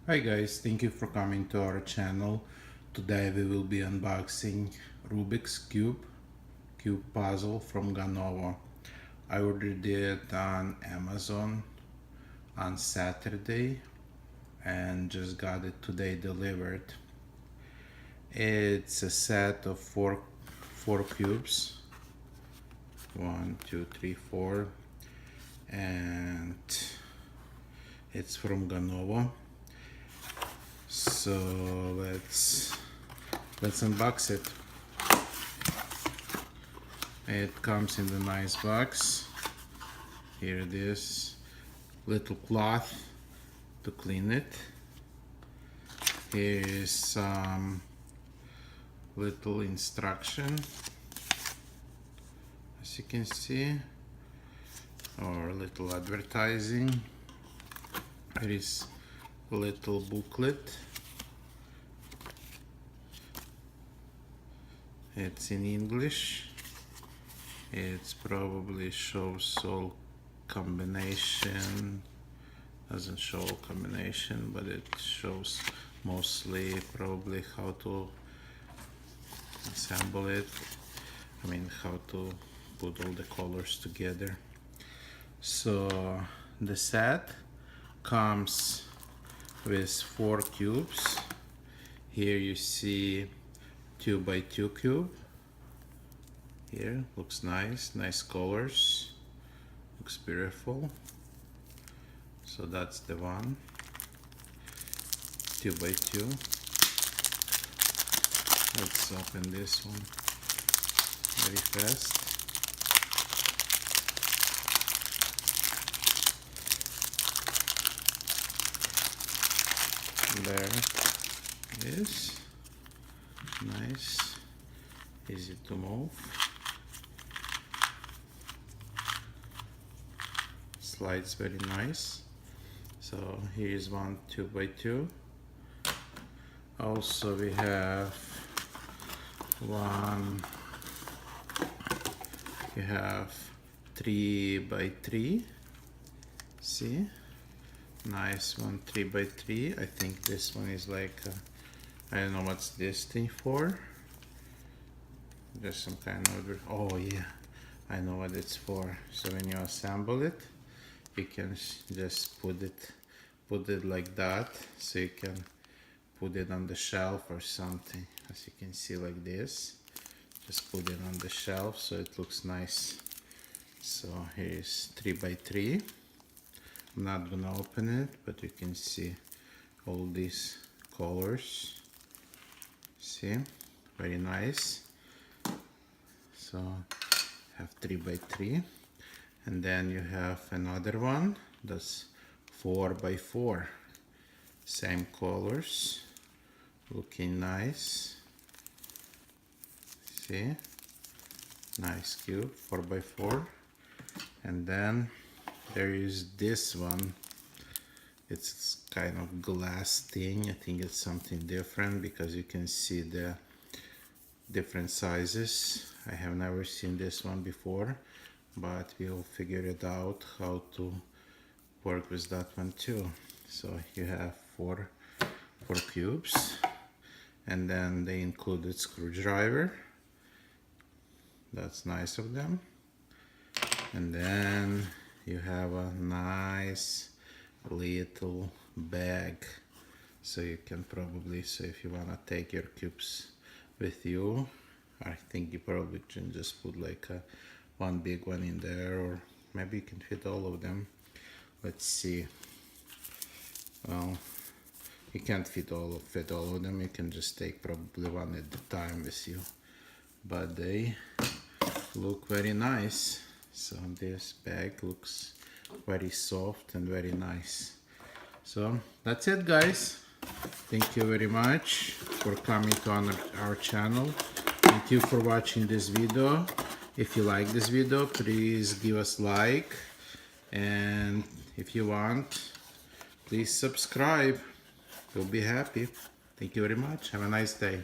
Hi guys, thank you for coming to our channel. Today we will be unboxing Rubik's cube puzzle from Ganowo. I ordered it on Amazon on Saturday and just got it today delivered. It's a set of four cubes. 1, 2, 3, 4, and it's from Ganowo. So let's unbox it. It comes in the nice box. Here it is. Little cloth to clean it. Here is some little instruction, as you can see, or little advertising. There is a little booklet. It's in English. It's probably shows all combination. Doesn't show all combination, but it shows mostly probably how to assemble it. I mean, how to put all the colors together. So the set comes with 4 cubes. Here you see 2 by 2 cube. Here looks nice colors, looks beautiful. So that's the one, 2 by 2. Let's open this one very fast. There it is. Nice, easy to move. Slides very nice. So here is one 2 by 2. Also we have one. You have 3 by 3. See, nice one, 3 by 3. I think this one is like I don't know what's this thing for. There's some kind of, oh yeah, I know what it's for. So when you assemble it, you can just put it like that, so you can put it on the shelf or something. As you can see, like this, just put it on the shelf so it looks nice. So here is 3 by 3. I'm not gonna open it, but you can see all these colors. See, very nice. So have 3 by 3, and then you have another one that's 4 by 4. Same colors, looking nice. See, nice cube, 4 by 4. And then there is this one. It's kind of glass thing. I think it's something different because you can see the different sizes. I have never seen this one before, but we'll figure it out how to work with that one too. So you have four cubes, and then they included screwdriver. That's nice of them. And then you have a nice little bag, so you can probably, so if you want to take your cubes with you, I think you probably can just put like one big one in there, or maybe you can fit all of them. Let's see. Well, you can't fit all of them. You can just take probably one at a time with you, but they look very nice. So this bag looks very soft and very nice. So that's it, guys. Thank you very much for coming to our channel. Thank you for watching this video. If you like this video, please give us like, and if you want, please subscribe. We'll be happy. Thank you very much. Have a nice day.